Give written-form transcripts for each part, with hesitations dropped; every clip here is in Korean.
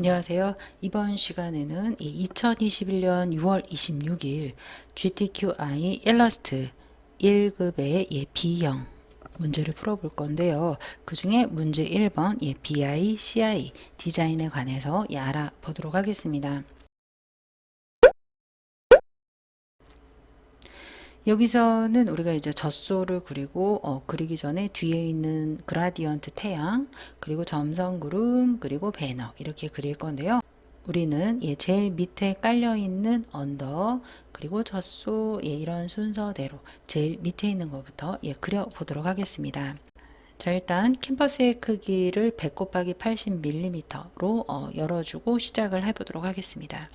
안녕하세요. 이번 시간에는 2021년 6월 26일 GTQI 일러스트 1급의 B형 문제를 풀어볼 건데요. 그 중에 문제 1번 BI, CI 디자인에 관해서 알아보도록 하겠습니다. 여기서는 우리가 이제 젖소를 그리고 그리기 전에 뒤에 있는 그라디언트 태양, 그리고 점성구름, 그리고 배너 이렇게 그릴 건데요. 우리는 제일 밑에 깔려 있는 언더, 그리고 젖소 이런 순서대로 제일 밑에 있는 것부터 그려 보도록 하겠습니다. 자, 일단 캔버스의 크기를 100 곱하기 80mm로 열어주고 시작을 해보도록 하겠습니다.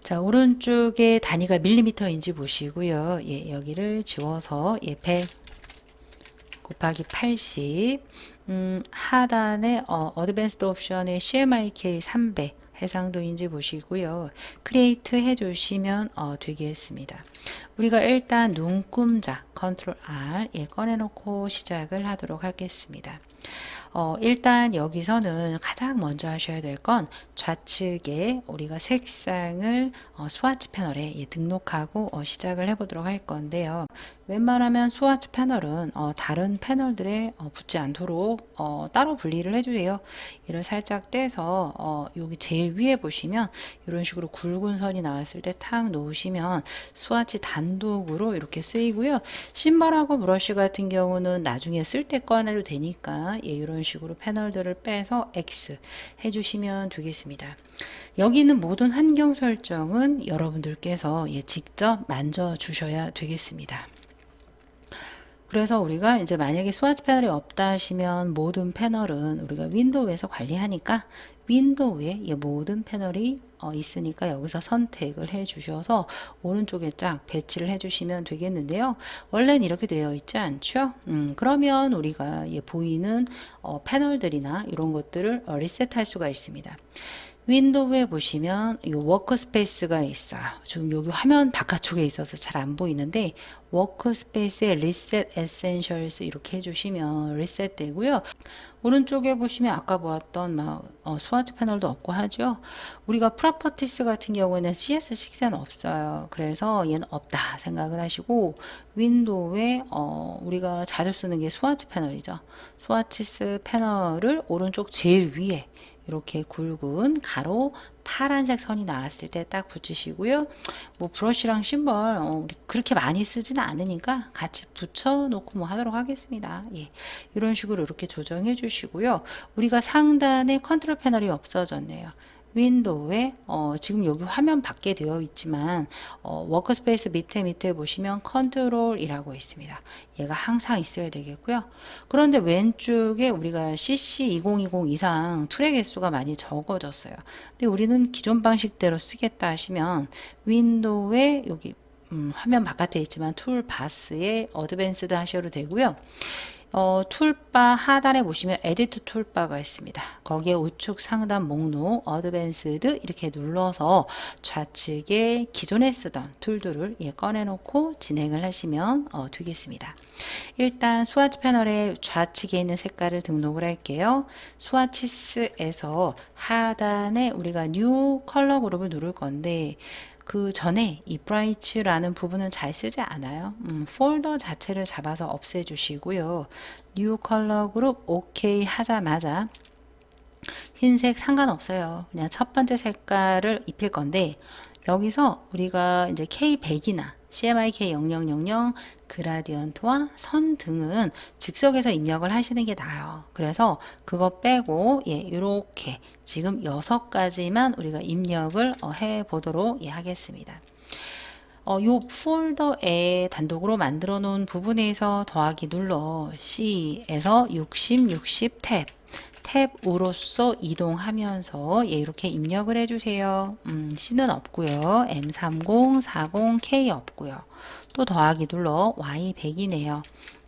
자, 오른쪽에 단위가 밀리미터인지 보시고요. 여기를 지워서 100 곱하기 80, 하단에 어드밴스드 옵션의 CMYK 300 해상도인지 보시고요. 크리에이트 해주시면 되겠습니다. 우리가 일단 눈금자 컨트롤 R 꺼내놓고 시작을 하도록 하겠습니다. 일단 여기서는 가장 먼저 하셔야 될 건 좌측에 우리가 색상을 스와치 패널에 등록하고 시작을 해보도록 할 건데요. 웬만하면 스와치 패널은 다른 패널들에 붙지 않도록 따로 분리를 해주세요. 이를 살짝 떼서 여기 제일 위에 보시면 이런 식으로 굵은 선이 나왔을 때 탁 놓으시면 스와치 단독으로 이렇게 쓰이고요. 신발하고 브러쉬 같은 경우는 나중에 쓸 때 꺼내도 되니까 이런 식으로 패널들을 빼서 X 해주시면 되겠습니다. 여기 있는 모든 환경 설정은 여러분들께서 직접 만져 주셔야 되겠습니다. 그래서 우리가 이제 만약에 스와치 패널이 없다 하시면 모든 패널은 우리가 윈도우에서 관리하니까 윈도우에 모든 패널이 있으니까 여기서 선택을 해 주셔서 오른쪽에 쫙 배치를 해 주시면 되겠는데요. 원래는 이렇게 되어 있지 않죠? 그러면 우리가 보이는 패널들이나 이런 것들을 리셋할 수가 있습니다. 윈도우에 보시면 이 워크스페이스가 있어요. 지금 여기 화면 바깥쪽에 있어서 잘 안 보이는데 워크스페이스에 리셋 에센셜스 이렇게 해주시면 리셋 되고요. 오른쪽에 보시면 아까 보았던 스와치 패널도 없고 하죠. 우리가 프로퍼티스 같은 경우에는 CS6는 없어요. 그래서 얘는 없다 생각을 하시고 윈도우에 우리가 자주 쓰는 게 스와치 패널이죠. 스와치스 패널을 오른쪽 제일 위에 이렇게 굵은 가로 파란색 선이 나왔을 때 딱 붙이시고요. 뭐 브러쉬랑 심벌 우리 그렇게 많이 쓰지는 않으니까 같이 붙여 놓고 뭐 하도록 하겠습니다. 이런 식으로 이렇게 조정해 주시고요. 우리가 상단에 컨트롤 패널이 없어졌네요. 윈도우에 지금 여기 화면 밖에 되어 있지만 워크스페이스 밑에 보시면 컨트롤이라고 있습니다. 얘가 항상 있어야 되겠고요. 그런데 왼쪽에 우리가 CC2020 이상 툴의 개수가 많이 적어졌어요. 근데 우리는 기존 방식대로 쓰겠다 하시면 윈도우에 여기 화면 바깥에 있지만 툴바스에 어드밴스드 하셔도 되고요. 툴바 하단에 보시면 에디트 툴바가 있습니다. 거기에 우측 상단 목록 어드밴스드 이렇게 눌러서 좌측에 기존에 쓰던 툴들을 꺼내놓고 진행을 하시면 되겠습니다. 일단 스와치 패널의 좌측에 있는 색깔을 등록을 할게요. 스와치스에서 하단에 우리가 뉴 컬러 그룹을 누를 건데 그 전에 이 브라이츠라는 부분은 잘 쓰지 않아요. 폴더 자체를 잡아서 없애주시고요. 뉴 컬러 그룹 OK 하자마자 흰색 상관없어요. 그냥 첫 번째 색깔을 입힐 건데 여기서 우리가 이제 K100이나 CMYK 0000 그라디언트와 선 등은 즉석에서 입력을 하시는 게 나아요. 그래서 그거 빼고 이렇게 지금 6가지만 우리가 입력을 해 보도록 하겠습니다. 요 폴더에 단독으로 만들어 놓은 부분에서 더하기 눌러 C에서 60 탭으로서 이동하면서 이렇게 입력을 해주세요. C는 없고요. M30, 40, K 없고요. 또 더하기 눌러 Y100이네요.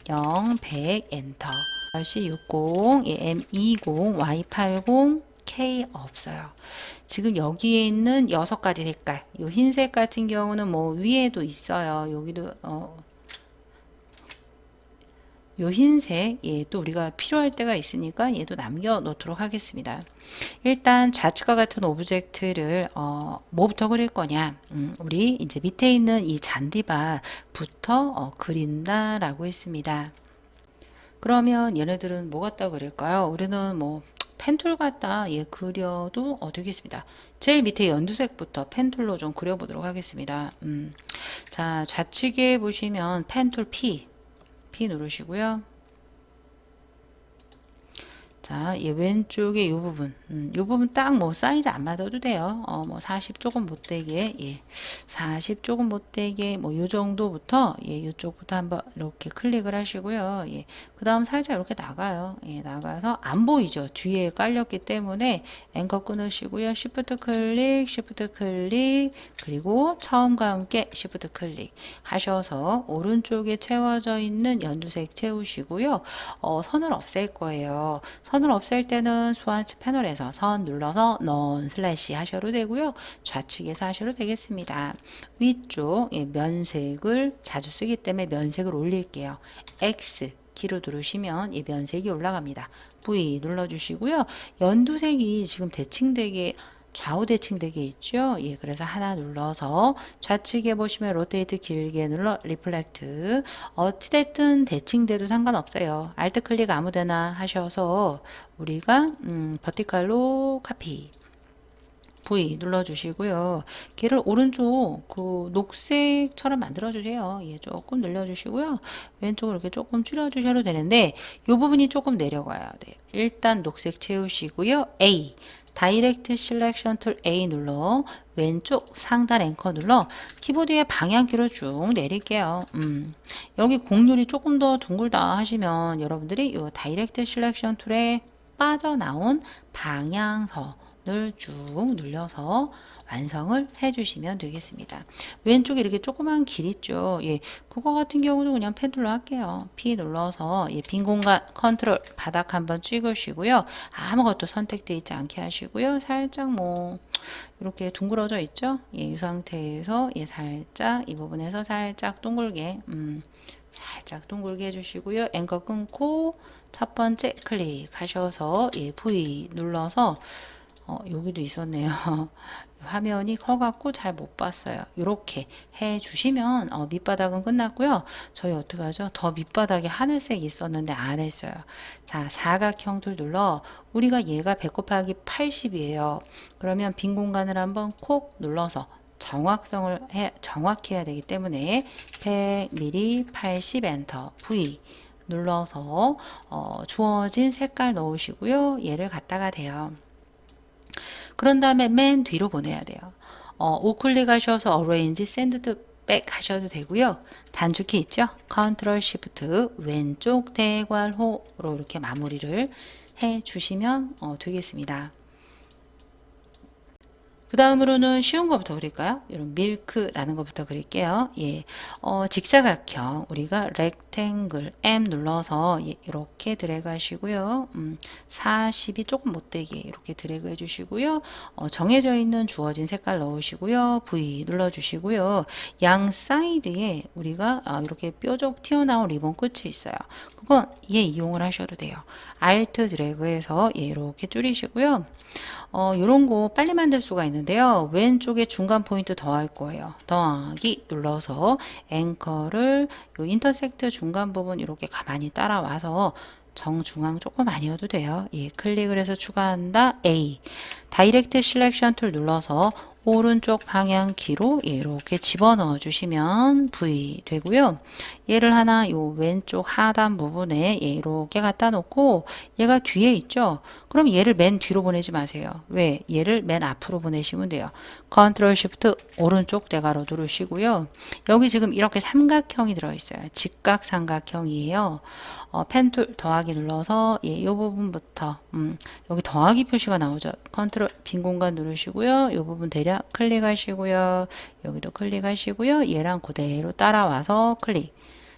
0, 100, 엔터. C60, M20, Y80, K 없어요. 지금 여기에 있는 6가지 색깔, 이 흰색 같은 경우는 뭐 위에도 있어요. 여기도 요 흰색, 또 우리가 필요할 때가 있으니까 얘도 남겨 놓도록 하겠습니다. 일단 좌측과 같은 오브젝트를 뭐부터 그릴 거냐? 우리 이제 밑에 있는 이 잔디밭부터 그린다라고 했습니다. 그러면 얘네들은 뭐 갖다 그릴까요? 우리는 뭐 펜툴 갖다 그려도 되겠습니다. 제일 밑에 연두색부터 펜툴로 좀 그려보도록 하겠습니다. 자, 좌측에 보시면 펜툴 P 누르시고요. 자, 얘 왼쪽에 요 부분, 요 부분 딱 뭐 사이즈 안 맞아도 돼요. 뭐 40 조금 못되게, 40 조금 못되게, 뭐 요 정도부터, 요쪽부터 한번 이렇게 클릭을 하시고요. 그 다음 살짝 이렇게 나가요. 나가서 안 보이죠. 뒤에 깔렸기 때문에 앵커 끊으시고요. Shift 클릭, Shift 클릭, 그리고 처음과 함께 Shift 클릭 하셔서 오른쪽에 채워져 있는 연두색 채우시고요. 선을 없앨 거예요. 선을 없앨 때는 스와치 패널에서 선 눌러서 non 슬래시 하셔도 되고요. 좌측에서 하셔도 되겠습니다. 위쪽 면색을 자주 쓰기 때문에 면색을 올릴게요. X 키로 누르시면 이 면색이 올라갑니다. V 눌러주시고요. 연두색이 지금 대칭되게 좌우 대칭되게 있죠. 그래서 하나 눌러서 좌측에 보시면 로테이트 길게 눌러 리플렉트. 어찌됐든 대칭돼도 상관없어요. 알트 클릭 아무데나 하셔서 우리가 버티칼로 카피. V 눌러주시고요. 걔를 오른쪽 그 녹색처럼 만들어주세요. 조금 늘려주시고요. 왼쪽으로 이렇게 조금 줄여주셔도 되는데 이 부분이 조금 내려가야 돼요. 일단 녹색 채우시고요. A 다이렉트 실렉션 툴 A 눌러 왼쪽 상단 앵커 눌러 키보드의 방향키로 쭉 내릴게요. 여기 곡률이 조금 더 둥글다 하시면 여러분들이 이 다이렉트 실렉션 툴에 빠져나온 방향서 를 쭉 눌려서 완성을 해주시면 되겠습니다. 왼쪽에 이렇게 조그만 길 있죠. 그거 같은 경우는 그냥 펜툴로 할게요. P 눌러서 빈 공간 컨트롤 바닥 한번 찍으시고요. 아무것도 선택되어 있지 않게 하시고요. 살짝 뭐 이렇게 둥그러져 있죠. 이 상태에서 살짝 이 부분에서 살짝 둥글게 살짝 둥글게 해주시고요. 앵커 끊고 첫 번째 클릭하셔서 V 눌러서 여기도 있었네요. 화면이 커갖고 잘 못 봤어요. 이렇게 해주시면 밑바닥은 끝났고요. 저희 어떻게 하죠? 더 밑바닥에 하늘색이 있었는데 안 했어요. 자, 사각형 툴 눌러 우리가 얘가 100 곱하기 80이에요. 그러면 빈 공간을 한번 콕 눌러서 정확성을 정확히 해야 되기 때문에 100mm 80 엔터 V 눌러서 주어진 색깔 넣으시고요. 얘를 갖다가 대요. 그런 다음에 맨 뒤로 보내야 돼요. 우클릭 하셔서 Arrange, Send to Back 하셔도 되고요. 단축키 있죠? Ctrl Shift 왼쪽 대괄호로 이렇게 마무리를 해 주시면 되겠습니다. 그 다음으로는 쉬운 것부터 그릴까요? 이런 밀크라는 것부터 그릴게요. 직사각형 우리가 렉탱글 M 눌러서 이렇게 드래그 하시고요. 40이 조금 못되게 이렇게 드래그 해주시고요. 정해져 있는 주어진 색깔 넣으시고요. V 눌러주시고요. 양 사이드에 우리가 이렇게 뾰족 튀어나온 리본 끝이 있어요. 그건 이용을 하셔도 돼요. Alt 드래그해서 이렇게 줄이시고요. 이런 거 빨리 만들 수가 있는데요. 왼쪽에 중간 포인트 더할 거예요. 더하기 눌러서 앵커를 요 인터섹트 중간 부분 이렇게 가만히 따라와서 정중앙 조금 아니어도 돼요. 클릭을 해서 추가한다. A 다이렉트 실렉션 툴 눌러서 오른쪽 방향 키로 이렇게 집어넣어 주시면 V 되고요. 얘를 하나 요 왼쪽 하단 부분에 이렇게 갖다 놓고 얘가 뒤에 있죠. 그럼 얘를 맨 뒤로 보내지 마세요. 왜? 얘를 맨 앞으로 보내시면 돼요. Ctrl Shift 오른쪽 대괄호 누르시고요. 여기 지금 이렇게 삼각형이 들어있어요. 직각삼각형이에요. 펜툴 더하기 눌러서 이 부분부터 여기 더하기 표시가 나오죠. 컨트롤 빈 공간 누르시고요. 이 부분 대략 클릭하시고요. 여기도 클릭하시고요. 얘랑 그대로 따라와서 클릭.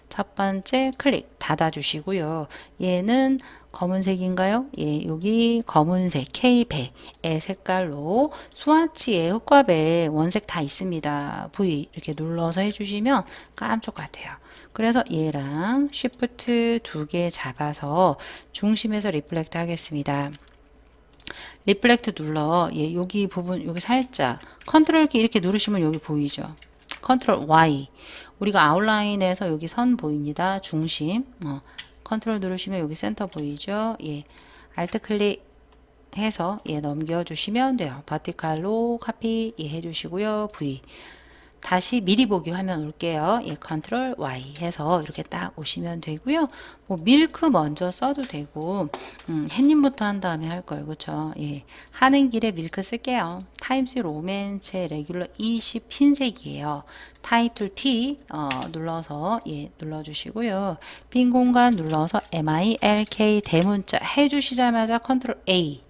첫 번째 클릭 닫아주시고요. 얘는 검은색인가요? 여기 검은색 K배의 색깔로 스와치에 흑과배 원색 다 있습니다. V 이렇게 눌러서 해주시면 깜짝 같아요. 그래서 얘랑 Shift 2개 잡아서 중심에서 리플렉트 하겠습니다. 리플렉트 눌러. 예, 여기 부분, 여기 살짝 컨트롤 키 이렇게 누르시면 여기 보이죠? 컨트롤 Y. 우리가 아웃라인에서 여기 선 보입니다. 중심. 컨트롤 누르시면 여기 센터 보이죠? 예. 알트 클릭 해서 예, 넘겨주시면 돼요. 버티칼로 카피 예, 해주시고요. V. 다시 미리 보기 화면 올게요. 예, 컨트롤 Y 해서 이렇게 딱 오시면 되고요. 뭐 밀크 먼저 써도 되고 햇님부터 한 다음에 할 걸, 그쵸? 예, 하는 길에 밀크 쓸게요. 타임스 로맨 제 레귤러 20 흰색이에요. 타입 툴 T 눌러서 예, 눌러주시고요. 빈 공간 눌러서 MILK 대문자 해주시자마자 컨트롤 A.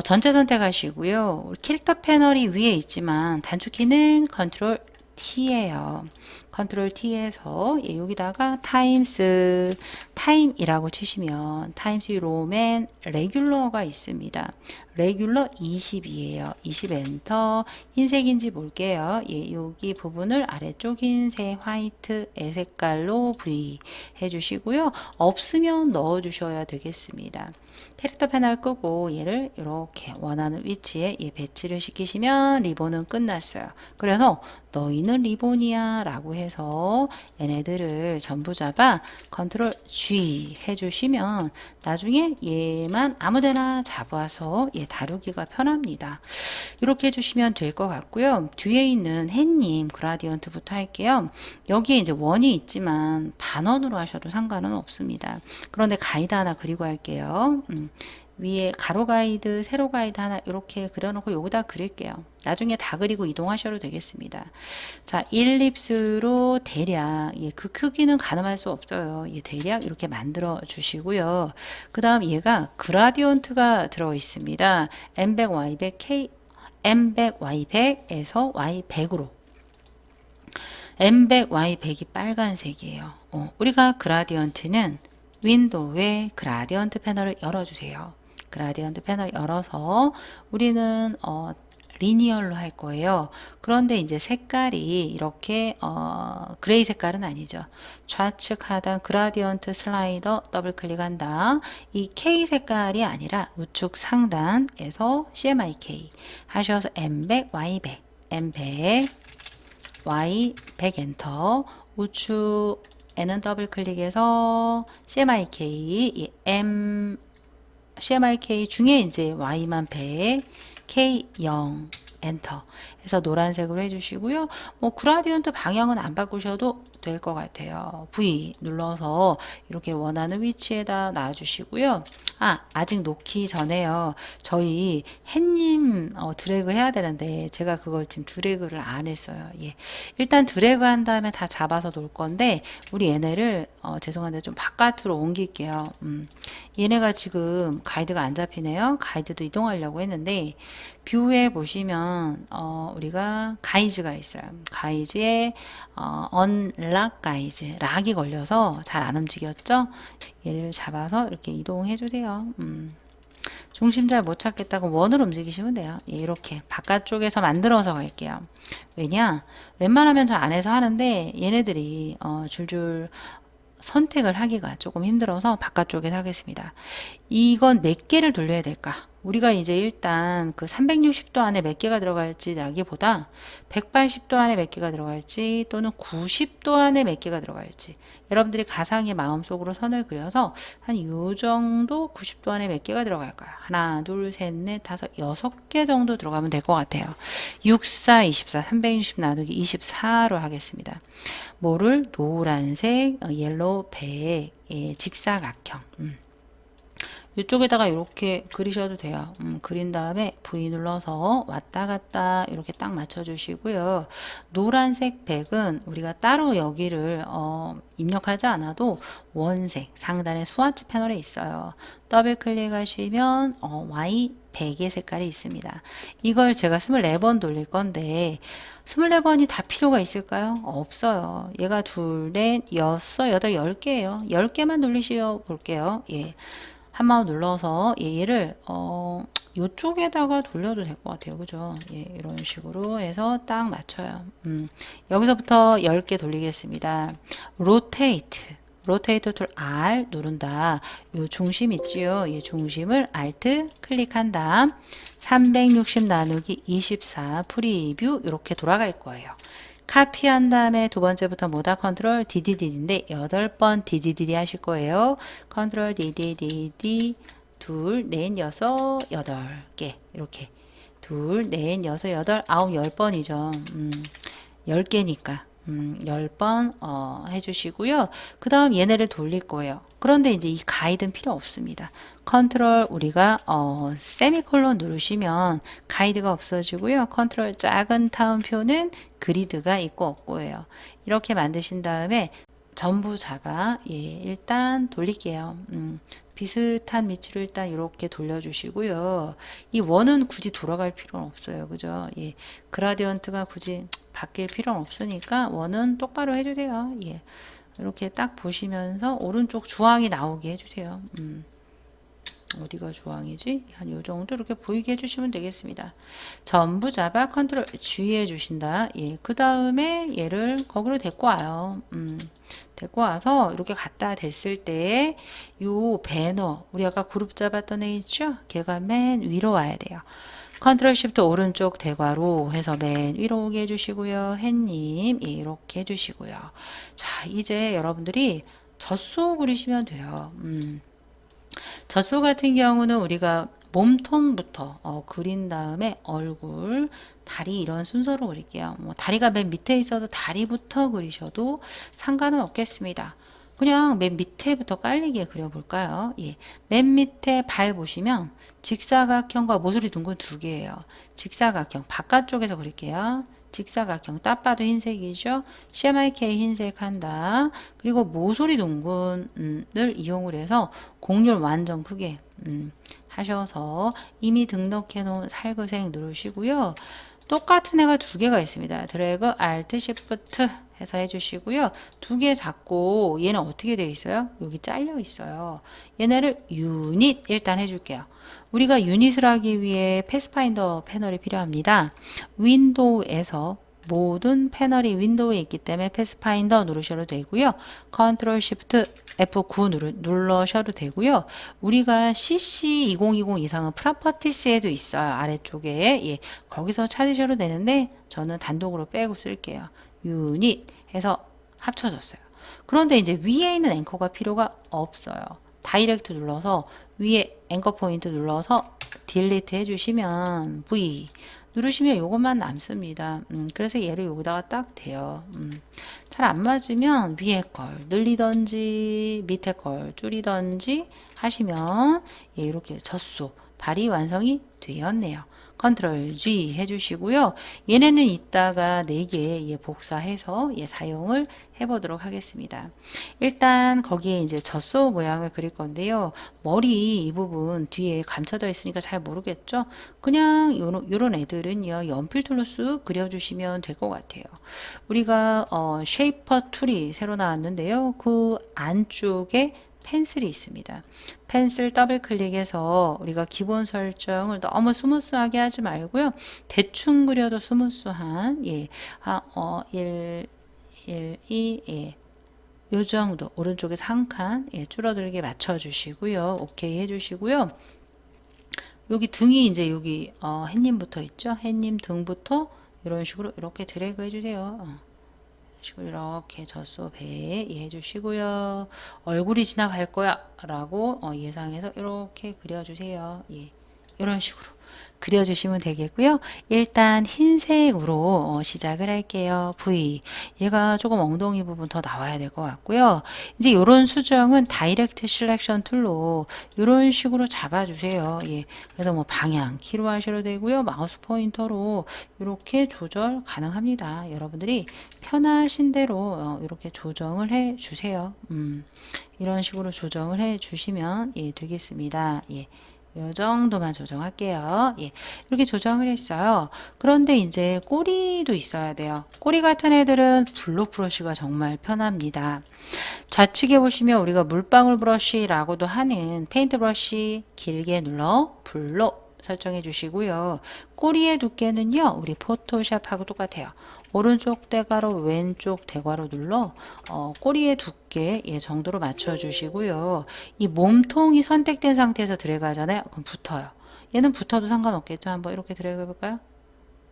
전체 선택하시고요. 캐릭터 패널이 위에 있지만 단축키는 컨트롤 T예요. 컨트롤 T에서 예, 여기다가 타임스 타임이라고 치시면 타임스 로맨 레귤러가 있습니다. 레귤러 20이에요. 20 엔터. 흰색인지 볼게요. 예, 여기 부분을 아래쪽 흰색 화이트 애 색깔로 V 해주시고요. 없으면 넣어주셔야 되겠습니다. 캐릭터 패널 끄고 얘를 이렇게 원하는 위치에 예, 배치를 시키시면 리본은 끝났어요. 그래서 너희는 리본이야 라고 해서 얘네들을 전부 잡아 컨트롤 G 해주시면 나중에 얘만 아무데나 잡아서 예, 다루기가 편합니다. 이렇게 해주시면 될 것 같고요. 뒤에 있는 햇님 그라디언트부터 할게요. 여기에 이제 원이 있지만 반원으로 하셔도 상관은 없습니다. 그런데 가이드 하나 그리고 할게요. 위에 가로 가이드, 세로 가이드 하나 이렇게 그려놓고 여기다 그릴게요. 나중에 다 그리고 이동하셔도 되겠습니다. 자, 일립스로 대략 예, 그 크기는 가늠할 수 없어요. 예, 대략 이렇게 만들어 주시고요. 그 다음 얘가 그라디언트가 들어 있습니다. M100, Y100, K, M100, Y100에서 Y100으로 M100, Y100이 빨간색이에요. 우리가 그라디언트는 윈도우에 그라디언트 패널을 열어주세요. 그라디언트 패널 열어서 우리는 리니얼로 할 거예요. 그런데 이제 색깔이 이렇게 그레이 색깔은 아니죠. 좌측 하단 그라디언트 슬라이더 더블 클릭한다. 이 K 색깔이 아니라 우측 상단에서 CMYK 하셔서 M100, Y100, M100, Y100 엔터 우측에는 더블 클릭해서 CMYK CMYK 중에 이제 Y만 100 K0 엔터 해서 노란색으로 해주시고요. 뭐 그라디언트 방향은 안 바꾸셔도 될 것 같아요. V 눌러서 이렇게 원하는 위치에다 놔주시고요. 아직 놓기 전에요. 저희 햇님 드래그 해야 되는데 제가 그걸 지금 드래그를 안 했어요. 예. 일단 드래그 한 다음에 다 잡아서 놓을 건데 우리 얘네를 죄송한데 좀 바깥으로 옮길게요. 얘네가 지금 가이드가 안 잡히네요. 가이드도 이동하려고 했는데 뷰에 보시면 우리가 가이즈가 있어요. 가이즈에 언락 가이즈 락이 걸려서 잘 안 움직였죠. 얘를 잡아서 이렇게 이동해 주세요. 중심 잘 못 찾겠다고 원으로 움직이시면 돼요. 예, 이렇게 바깥쪽에서 만들어서 갈게요. 왜냐? 웬만하면 저 안에서 하는데 얘네들이 줄줄 선택을 하기가 조금 힘들어서 바깥쪽에서 하겠습니다. 이건 몇 개를 돌려야 될까? 우리가 이제 일단 그 360도 안에 몇 개가 들어갈지라기보다 180도 안에 몇 개가 들어갈지 또는 90도 안에 몇 개가 들어갈지 여러분들이 가상의 마음속으로 선을 그려서 한 요 정도 90도 안에 몇 개가 들어갈까요? 하나, 둘, 셋, 넷, 다섯, 6개 정도 들어가면 될 것 같아요. 6, 4, 24, 360 나누기 24로 하겠습니다. 뭐를 노란색, 옐로우, 백, 예, 직사각형. 이쪽에다가 이렇게 그리셔도 돼요. 그린 다음에 V 눌러서 왔다 갔다 이렇게 딱 맞춰주시고요. 노란색 백은 우리가 따로 여기를 입력하지 않아도 원색 상단에 스와치 패널에 있어요. 더블 클릭하시면 Y 100의 색깔이 있습니다. 이걸 제가 24번 돌릴 건데 24번이 다 필요가 있을까요? 없어요. 얘가 둘, 넷, 여섯, 여덟, 10개예요. 10개만 돌리시어 볼게요. 예. 한마디 눌러서 얘를 요쪽에다가 돌려도 될 것 같아요. 그죠? 예, 이런 식으로 해서 딱 맞춰요. 여기서부터 10개 돌리겠습니다. 로테이트. 로테이터 툴 R 누른다. 요 중심 있지요? 이 중심을 Alt 클릭한다. 360 나누기 24 프리뷰 이렇게 돌아갈 거예요. 카피한 다음에 두 번째부터 뭐다? 컨트롤 DDD인데 8번 DDD 하실 거예요. 컨트롤 DDDD 둘, 넷, 여섯, 8개 이렇게 둘, 넷, 여섯, 여덟, 아홉, 10번이죠. 10개니까 10번 해주시고요. 그 다음 얘네를 돌릴 거예요. 그런데 이제 이 가이드는 필요 없습니다. 컨트롤 우리가 세미콜론 누르시면 가이드가 없어지고요. 컨트롤 작은 타운표는 그리드가 있고 없고예요. 이렇게 만드신 다음에 전부 잡아 일단 돌릴게요. 비슷한 위치로 일단 이렇게 돌려주시고요. 이 원은 굳이 돌아갈 필요는 없어요. 그죠? 예. 그라디언트가 굳이 바뀔 필요는 없으니까 원은 똑바로 해주세요. 예. 이렇게 딱 보시면서 오른쪽 주황이 나오게 해주세요. 어디가 주황이지? 한 요 정도 이렇게 보이게 해주시면 되겠습니다. 전부 잡아 컨트롤 G 해주신다. 예. 그 다음에 얘를 거기로 데리고 와요. 데리고 와서 이렇게 갖다 댔을 때 요 배너 우리 아까 그룹 잡았던 애 있죠? 걔가 맨 위로 와야 돼요. 컨트롤 시프트 오른쪽 대괄호 해서 맨 위로 오게 해주시고요. 햇님 이렇게 해주시고요. 자 이제 여러분들이 젖소 그리시면 돼요. 젖소 같은 경우는 우리가 몸통부터 그린 다음에 얼굴, 다리 이런 순서로 그릴게요. 뭐 다리가 맨 밑에 있어도 다리부터 그리셔도 상관은 없겠습니다. 그냥 맨 밑에부터 깔리게 그려볼까요? 예. 맨 밑에 발 보시면 직사각형과 모서리 둥근 두 개예요. 직사각형 바깥쪽에서 그릴게요. 직사각형 딱 봐도 흰색이죠. CMYK 흰색 한다. 그리고 모서리 둥근을 이용을 해서 곡률 완전 크게 하셔서 이미 등록해 놓은 살구색 누르시고요. 똑같은 애가 두 개가 있습니다. 드래그 Alt Shift 해서 해주시고요. 두 개 잡고 얘는 어떻게 되어 있어요? 여기 잘려 있어요. 얘네를 유닛 일단 해줄게요. 우리가 유닛을 하기 위해 패스파인더 패널이 필요합니다. 윈도우에서 모든 패널이 윈도우에 있기 때문에 패스파인더 누르셔도 되고요. 컨트롤 시프트 F9 눌러셔도 되고요. 우리가 CC2020 이상은 프로퍼티스에도 있어요. 아래쪽에. 예, 거기서 찾으셔도 되는데 저는 단독으로 빼고 쓸게요. 유닛 해서 합쳐졌어요. 그런데 이제 위에 있는 앵커가 필요가 없어요. 다이렉트 눌러서 위에 앵커 포인트 눌러서 딜리트 해주시면 V 누르시면 이것만 남습니다. 그래서 얘를 여기다가 딱 대요. 잘 안 맞으면 위에 걸 늘리던지 밑에 걸 줄이던지 하시면 예, 이렇게 젖소 발이 완성이 되었네요. 컨트롤 G 해주시고요. 얘네는 이따가 4개 복사해서 사용을 해보도록 하겠습니다. 일단 거기에 이제 젖소 모양을 그릴 건데요. 머리 이 부분 뒤에 감춰져 있으니까 잘 모르겠죠? 그냥 요런 애들은요. 연필 툴로 쓱 그려주시면 될 것 같아요. 우리가 쉐이퍼 툴이 새로 나왔는데요. 그 안쪽에 펜슬이 있습니다. 펜슬 더블 클릭해서 우리가 기본 설정을 너무 스무스하게 하지 말고요. 대충 그려도 스무스한 1, 2, 요 정도 오른쪽에서 한 칸 줄어들게 맞춰주시고요. 오케이 해주시고요. 여기 등이 이제 여기 햇님부터 있죠. 햇님 등부터 이런 식으로 이렇게 드래그 해주세요. 이렇게 젖소 배 해주시고요. 얼굴이 지나갈 거야 라고 예상해서 이렇게 그려주세요. 예, 이런 식으로 그려주시면 되겠고요. 일단 흰색으로 시작을 할게요. V 얘가 조금 엉덩이 부분 더 나와야 될 것 같고요. 이제 이런 수정은 다이렉트 셀렉션 툴로 이런 식으로 잡아주세요. 예, 그래서 뭐 방향 키로 하셔도 되고요. 마우스 포인터로 이렇게 조절 가능합니다. 여러분들이 편하신 대로 이렇게 조정을 해 주세요. 이런 식으로 조정을 해 주시면 되겠습니다. 예. 요 정도만 조정할게요. 예, 이렇게 조정을 했어요. 그런데 이제 꼬리도 있어야 돼요. 꼬리 같은 애들은 블록 브러쉬가 정말 편합니다. 좌측에 보시면 우리가 물방울 브러쉬라고도 하는 페인트 브러쉬 길게 눌러 블록 설정해 주시고요. 꼬리의 두께는요, 우리 포토샵하고 똑같아요. 오른쪽 대괄호 왼쪽 대괄호 눌러 꼬리의 두께 정도로 맞춰 주시고요. 이 몸통이 선택된 상태에서 드래그 하잖아요. 그럼 붙어요. 얘는 붙어도 상관없겠죠. 한번 이렇게 드래그 해볼까요?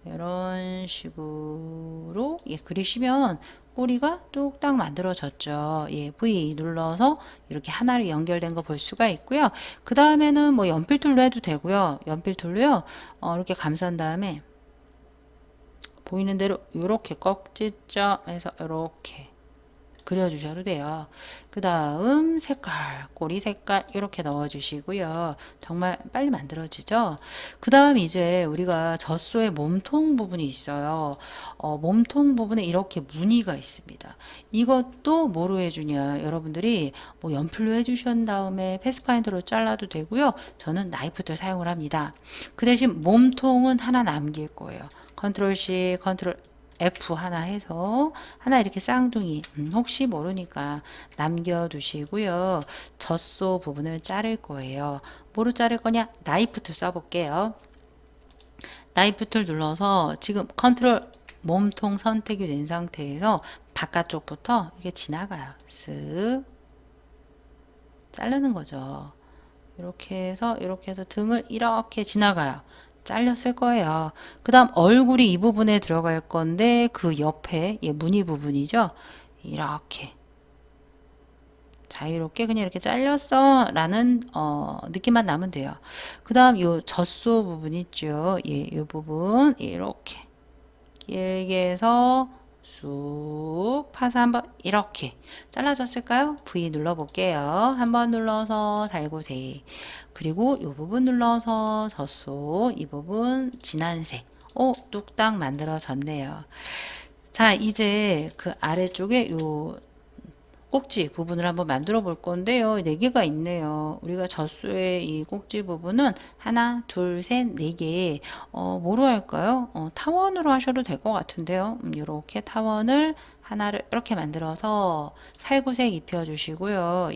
이런 식으로 그리시면 꼬리가 뚝딱 만들어졌죠. V 눌러서 이렇게 하나로 연결된 거 볼 수가 있고요. 그 다음에는 뭐 연필 툴로 해도 되고요. 연필 툴로요. 이렇게 감싼 다음에 보이는 대로 이렇게 꺽지점에서 이렇게 그려주셔도 돼요. 그 다음 색깔, 꼬리 색깔 이렇게 넣어주시고요. 정말 빨리 만들어지죠. 그 다음 이제 우리가 젖소의 몸통 부분이 있어요. 몸통 부분에 이렇게 무늬가 있습니다. 이것도 뭐로 해주냐, 여러분들이 뭐 연필로 해주신 다음에 패스파인더로 잘라도 되고요. 저는 나이프를 사용을 합니다. 그 대신 몸통은 하나 남길 거예요. 컨트롤 C, 컨트롤 F 하나 해서 하나 이렇게 쌍둥이 혹시 모르니까 남겨두시고요. 젖소 부분을 자를 거예요. 뭐로 자를 거냐? 나이프 툴 써볼게요. 나이프 툴 눌러서 지금 컨트롤 몸통 선택이 된 상태에서 바깥쪽부터 이렇게 지나가요. 쓱 자르는 거죠. 이렇게 해서 등을 이렇게 지나가요. 잘렸을 거예요. 그 다음 얼굴이 이 부분에 들어갈 건데 그 옆에 무늬 부분이죠. 이렇게 자유롭게 그냥 이렇게 잘렸어 라는 느낌만 나면 돼요. 그 다음 요 젖소 부분 있죠. 요 부분 이렇게 길게 해서 쑥 파서 한번 이렇게 잘라졌을까요? V 눌러볼게요. 한번 눌러서 달구색, 그리고 이 부분 눌러서 젖소, 이 부분 진한 색. 뚝딱 만들어졌네요. 자, 이제 그 아래쪽에 요 꼭지 부분을 한번 만들어 볼 건데요. 4개가 있네요. 우리가 젖소의 이 꼭지 부분은 하나, 둘, 셋, 4개. 뭐로 할까요? 타원으로 하셔도 될 것 같은데요. 이렇게 타원을 하나를 이렇게 만들어서 살구색 입혀 주시고요.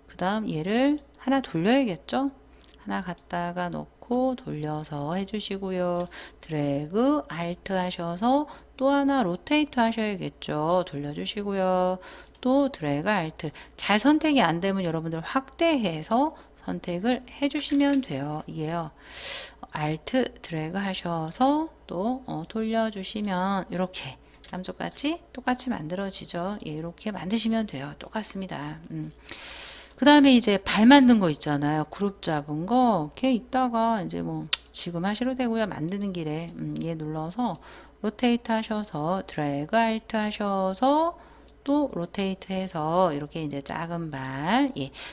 그 다음 얘를 하나 돌려야겠죠? 하나 갖다가 놓고 돌려서 해주시고요. 드래그, 알트 하셔서 또 하나 로테이트 하셔야겠죠. 돌려주시고요. 또 드래그, 알트. 잘 선택이 안 되면 여러분들 확대해서 선택을 해주시면 돼요. 이게요. 알트, 드래그 하셔서 또 돌려주시면 이렇게 남쪽같이 똑같이 만들어지죠. 이렇게 만드시면 돼요. 똑같습니다. 그 다음에 이제 발 만든 거 있잖아요. 그룹 잡은 거. 걔 이따가 이제 뭐 지금 하셔도 되고요. 만드는 길에 얘 눌러서 로테이트 하셔서 드래그 알트 하셔서 또 로테이트 해서 이렇게 이제 작은 발.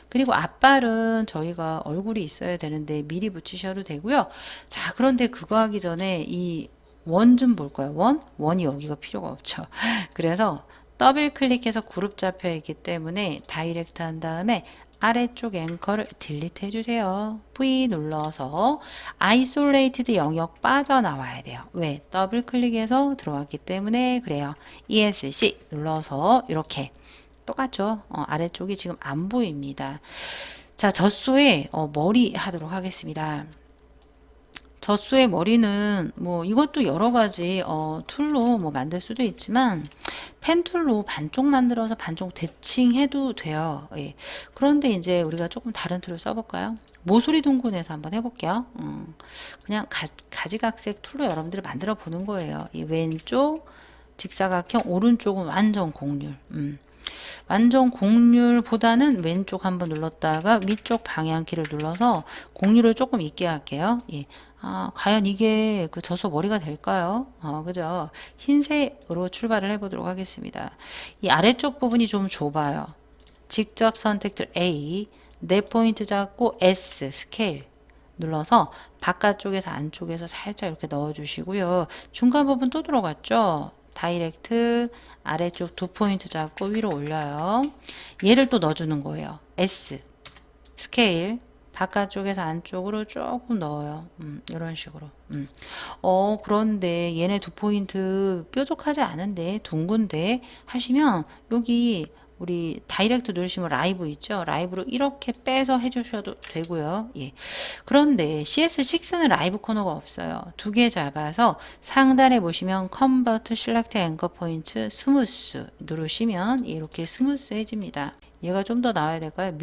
그리고 앞발은 저희가 얼굴이 있어야 되는데 미리 붙이셔도 되고요. 자, 그런데 그거 하기 전에 이 원 좀 볼 거예요. 원이 여기가 필요가 없죠. 그래서 더블 클릭해서 그룹 잡혀 있기 때문에 다이렉트 한 다음에 아래쪽 앵커를 딜리트 해주세요. V 눌러서 아이솔레이티드 영역 빠져나와야 돼요. 왜? 더블 클릭해서 들어왔기 때문에 그래요. ESC 눌러서 이렇게 똑같죠? 아래쪽이 지금 안 보입니다. 자, 젖소에 머리 하도록 하겠습니다. 젖소의 머리는 뭐 이것도 여러 가지 툴로 뭐 만들 수도 있지만 펜 툴로 반쪽 만들어서 반쪽 대칭해도 돼요. 그런데 이제 우리가 조금 다른 툴을 써볼까요? 모서리 동군에서 한번 해볼게요. 그냥 가지각색 툴로 여러분들이 만들어 보는 거예요. 이 왼쪽 직사각형, 오른쪽은 완전 곡률. 완전 곡률보다는 왼쪽 한번 눌렀다가 위쪽 방향키를 눌러서 곡률을 조금 있게 할게요. 과연 이게 그 젖소 머리가 될까요? 그죠? 흰색으로 출발을 해보도록 하겠습니다. 이 아래쪽 부분이 좀 좁아요. 직접 선택들 A, 네 포인트 잡고 S, 스케일 눌러서 바깥쪽에서 안쪽에서 살짝 이렇게 넣어주시고요. 중간 부분 또 들어갔죠? 다이렉트 아래쪽 2포인트 잡고 위로 올려요. 얘를 또 넣어주는 거예요. S, 스케일 바깥쪽에서 안쪽으로 조금 넣어요. 이런 식으로. 그런데 얘네 두 포인트 뾰족하지 않은데 둥근데 하시면 여기 우리 다이렉트 누르시면 라이브 있죠? 라이브로 이렇게 빼서 해주셔도 되고요. 예. 그런데 CS6는 라이브 코너가 없어요. 두 개 잡아서 상단에 보시면 컨버트 실렉트 앵커 포인트 스무스 누르시면 이렇게 스무스해집니다. 얘가 좀 더 나와야 될까요?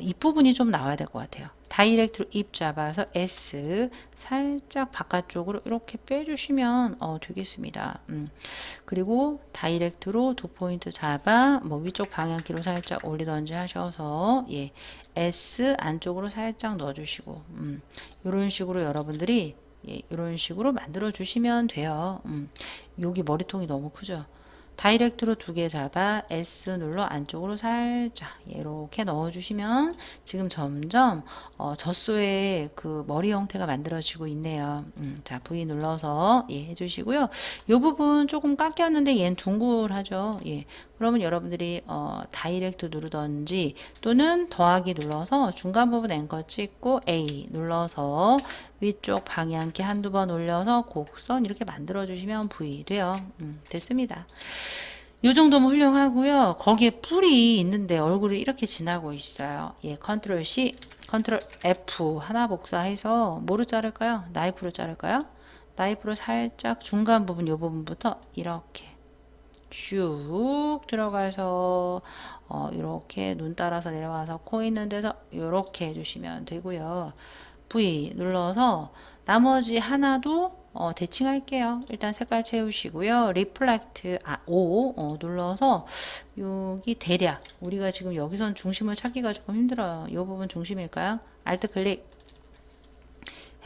윗부분이 좀 나와야 될 것 같아요. 다이렉트로 입 잡아서 S 살짝 바깥쪽으로 이렇게 빼주시면 되겠습니다. 그리고 다이렉트로 두 포인트 잡아 뭐 위쪽 방향키로 살짝 올리던지 하셔서 예, S 안쪽으로 살짝 넣어주시고 이런 식으로 여러분들이 예, 이런 식으로 만들어 주시면 돼요. 여기 머리통이 너무 크죠? 다이렉트로 두 개 잡아 S 눌러 안쪽으로 살짝 이렇게 넣어주시면 지금 점점 젖소의 그 머리 형태가 만들어지고 있네요. 자 V 눌러서 예, 해주시고요. 이 부분 조금 깎였는데 얘는 둥글하죠. 예, 그러면 여러분들이 다이렉트 누르던지 또는 더하기 눌러서 중간 부분 앵커 찍고 A 눌러서 위쪽 방향키 한두 번 올려서 곡선 이렇게 만들어 주시면 V 돼요. 됐습니다. 요 정도면 훌륭하고요. 거기에 뿔이 있는데 얼굴이 이렇게 지나고 있어요. 예, 컨트롤 C, 컨트롤 F 하나 복사해서 뭐로 자를까요? 나이프로 자를까요? 나이프로 살짝 중간 부분 요 부분부터 이렇게 쭉 들어가서 이렇게 눈 따라서 내려와서 코 있는 데서 이렇게 해주시면 되고요. V 눌러서 나머지 하나도 대칭할게요. 일단 색깔 채우시고요. 리플렉트 O 눌러서 여기 대략 우리가 지금 여기선 중심을 찾기가 조금 힘들어요. 이 부분 중심일까요? 알트 클릭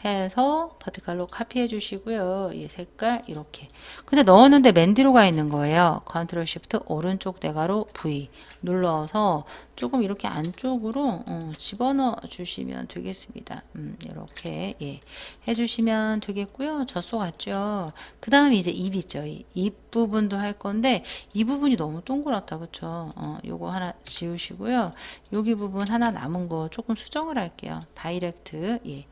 해서 버티컬로 카피해 주시고요. 이 색깔 이렇게. 근데 넣었는데 맨 뒤로 가 있는 거예요. 컨트롤 시프트 오른쪽 대가로 V 눌러서 조금 이렇게 안쪽으로 집어넣어 주시면 되겠습니다. 이렇게 예, 해주시면 되겠고요. 젖소 같죠. 그 다음에 이제 입 있죠. 입 부분도 할 건데 이 부분이 너무 동그랗다, 그쵸? 요거 하나 지우시고요. 여기 부분 하나 남은 거 조금 수정을 할게요. 다이렉트 예.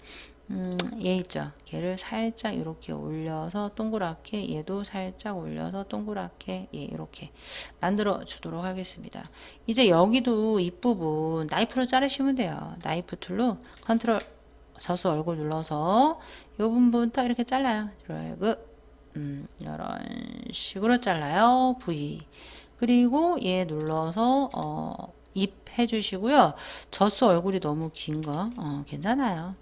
얘 있죠. 걔를 살짝 이렇게 올려서 동그랗게 얘도 살짝 올려서 동그랗게 예, 이렇게 만들어 주도록 하겠습니다. 이제 여기도 입부분 나이프로 자르시면 돼요. 나이프 툴로 컨트롤 젖소 얼굴 눌러서 이 부분부터 이렇게 잘라요. 드래그 이런 식으로 잘라요. V 그리고 얘 눌러서 입 해주시고요. 젖소 얼굴이 너무 긴 거 괜찮아요.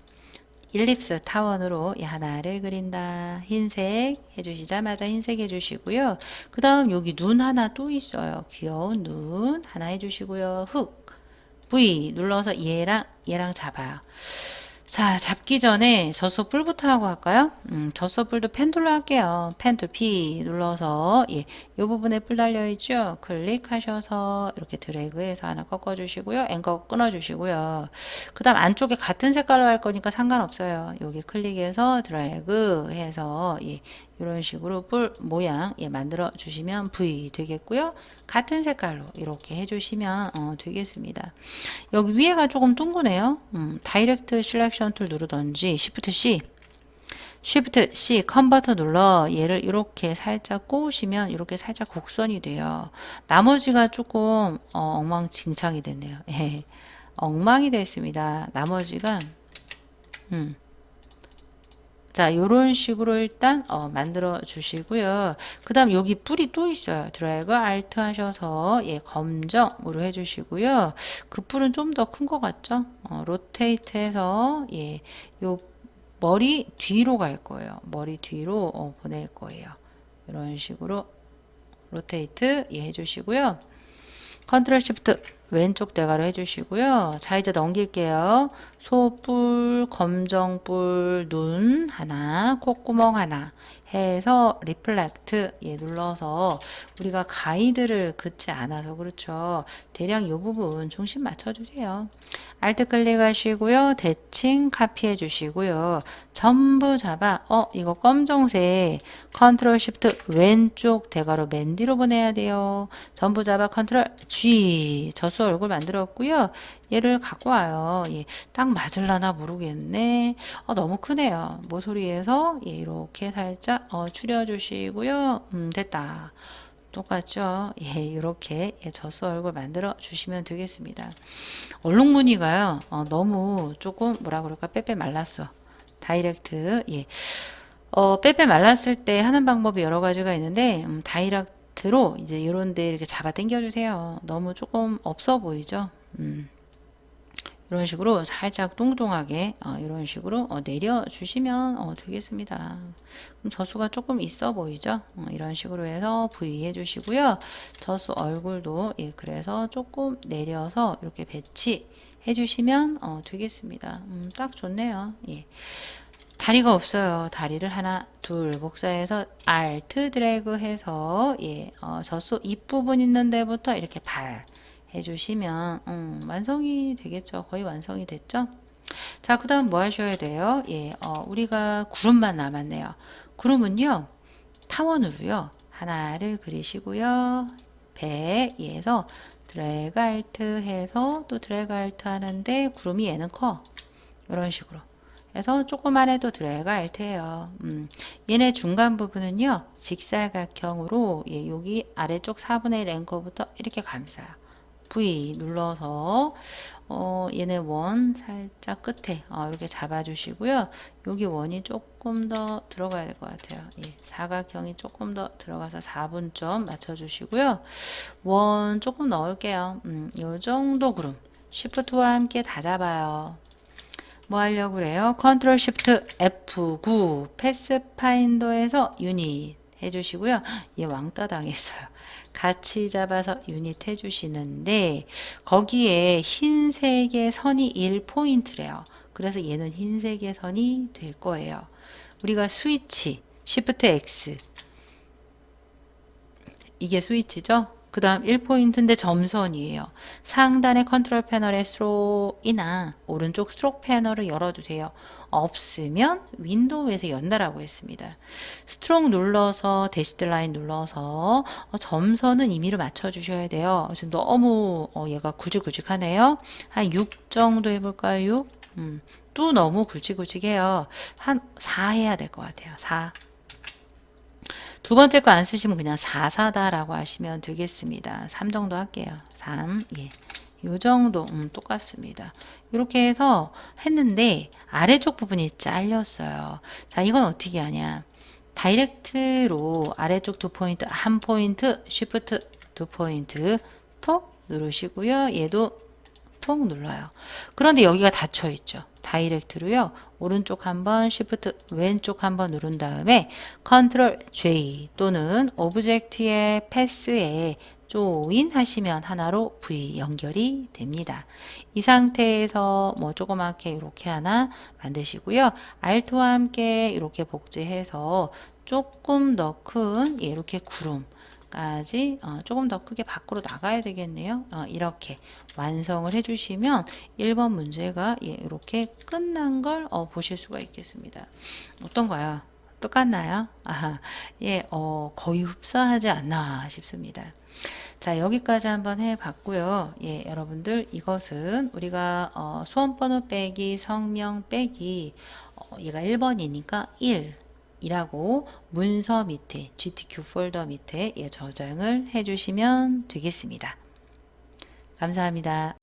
일립스 타원으로 하나를 그린다. 흰색 해주시자마자 흰색 해주시고요. 그 다음 여기 눈 하나 또 있어요. 귀여운 눈 하나 해주시고요. 흑 V 눌러서 얘랑 잡아요. 자, 잡기 전에 젖소 뿔부터 하고 할까요? 젖소 뿔도 펜툴로 할게요. 펜툴 P 눌러서 예, 이 부분에 뿔 달려 있죠. 클릭하셔서 이렇게 드래그해서 하나 꺾어 주시고요. 앵커 끊어 주시고요. 그다음 안쪽에 같은 색깔로 할 거니까 상관없어요. 여기 클릭해서 드래그 해서 예, 이런 식으로 뿔 모양 예, 만들어 주시면 V 되겠고요. 같은 색깔로 이렇게 해주시면 되겠습니다. 여기 위에가 조금 둥그네요. 다이렉트 실렉션 툴 누르던지 Shift C 컨버터 눌러 얘를 이렇게 살짝 꼬우시면 이렇게 살짝 곡선이 돼요. 나머지가 조금 엉망진창이 됐네요. 예. 엉망이 됐습니다. 나머지가 자, 요런 식으로 일단 만들어 주시고요. 그 다음 여기 뿔이 또 있어요. 드래그 알트 하셔서 예, 검정으로 해주시고요. 그 뿔은 좀 더 큰 것 같죠? 로테이트 해서 예, 요 머리 뒤로 갈 거예요. 머리 뒤로 보낼 거예요. 이런 식으로 로테이트 예, 해주시고요. 컨트롤 시프트 왼쪽 대가로 해주시고요. 자, 이제 넘길게요. 소뿔, 검정뿔, 눈 하나, 콧구멍 하나 해서 리플렉트 예 눌러서 우리가 가이드를 긋지 않아서 그렇죠. 대략 이 부분 중심 맞춰주세요. 알트 클릭하시고요. 대칭 카피해 주시고요. 전부 잡아 이거 검정색 컨트롤 시프트 왼쪽 대괄호 맨 뒤로 보내야 돼요. 전부 잡아 컨트롤 G 저수 얼굴 만들었고요. 얘를 갖고 와요. 예, 딱 맞을라나 모르겠네. 너무 크네요. 모서리에서 예, 이렇게 살짝 줄여주시고요. 됐다. 똑같죠? 예, 이렇게 예, 저수 얼굴 만들어 주시면 되겠습니다. 얼룩 무늬가요. 너무 조금 뭐라 그럴까 빼빼 말랐어. 다이렉트 예. 빼빼 말랐을 때 하는 방법이 여러 가지가 있는데 다이렉트로 이제 이런 데 이렇게 잡아 당겨 주세요. 너무 조금 없어 보이죠? 이런 식으로 살짝 뚱뚱하게 이런 식으로 내려주시면 되겠습니다. 그럼 저수가 조금 있어 보이죠? 이런 식으로 해서 V 해주시고요. 저수 얼굴도 예, 그래서 조금 내려서 이렇게 배치 해주시면 되겠습니다. 딱 좋네요. 예. 다리가 없어요. 다리를 하나, 둘 복사해서 Alt 드래그 해서 예, 저수 입부분 있는 데부터 이렇게 발 해주시면 완성이 되겠죠. 거의 완성이 됐죠. 자, 그 다음 뭐 하셔야 돼요? 예, 우리가 구름만 남았네요. 구름은요, 타원으로요, 하나를 그리시고요. 배에서 드래그 알트 해서 또 드래그 알트 하는데 구름이 얘는 커. 이런 식으로. 해서 조그만 해도 드래그 알트예요. 얘네 중간 부분은요, 직사각형으로 예, 여기 아래쪽 4분의 1 앵커부터 이렇게 감싸요. V 눌러서 얘네 원 살짝 끝에 이렇게 잡아주시고요. 여기 원이 조금 더 들어가야 될 것 같아요. 예, 사각형이 조금 더 들어가서 4분점 맞춰주시고요. 원 조금 넣을게요. 요 정도 구름. 쉬프트와 함께 다 잡아요. 뭐 하려고 그래요? 컨트롤 시프트 F9 패스파인더에서 유닛 해주시고요. 얘 왕따 당했어요. 같이 잡아서 유닛 해주시는데 거기에 흰색의 선이 1포인트래요. 그래서 얘는 흰색의 선이 될 거예요. 우리가 스위치 Shift X 이게 스위치죠. 그 다음 1포인트인데 점선이에요. 상단의 컨트롤 패널의 스트로크이나 오른쪽 스트로크 패널을 열어주세요. 없으면 윈도우에서 연다라고 했습니다. 스트로크 눌러서 대시드 라인 눌러서 점선은 임의로 맞춰주셔야 돼요. 지금 너무 얘가 굵직굵직하네요. 한 6 정도 해볼까요? 6? 또 너무 굵직굵직해요. 한 4 해야 될 것 같아요. 4. 두 번째 거 안 쓰시면 그냥 4사다라고 하시면 되겠습니다. 3 정도 할게요. 3, 예. 요 정도, 똑같습니다. 이렇게 해서 했는데, 아래쪽 부분이 잘렸어요. 자, 이건 어떻게 하냐. 다이렉트로 아래쪽 2포인트, 1포인트, 쉬프트 2포인트, 톡 누르시고요. 얘도 톡 눌러요. 그런데 여기가 닫혀 있죠. 다이렉트로요. 오른쪽 한번 시프트 왼쪽 한번 누른 다음에 컨트롤 J 또는 오브젝트의 패스에 조인 하시면 하나로 V 연결이 됩니다. 이 상태에서 뭐 조그맣게 이렇게 하나 만드시고요. Alt와 함께 이렇게 복제해서 조금 더 큰 이렇게 구름 까지 조금 더 크게 밖으로 나가야 되겠네요. 이렇게 완성을 해주시면 1번 문제가 예, 이렇게 끝난 걸 보실 수가 있겠습니다. 어떤가요? 똑같나요? 예, 거의 흡사하지 않나 싶습니다. 자, 여기까지 한번 해봤고요. 예, 여러분들 이것은 우리가 수험번호 빼기 성명 빼기 얘가 1번이니까 1 이라고 문서 밑에 GTQ 폴더 밑에 예, 저장을 해주시면 되겠습니다. 감사합니다.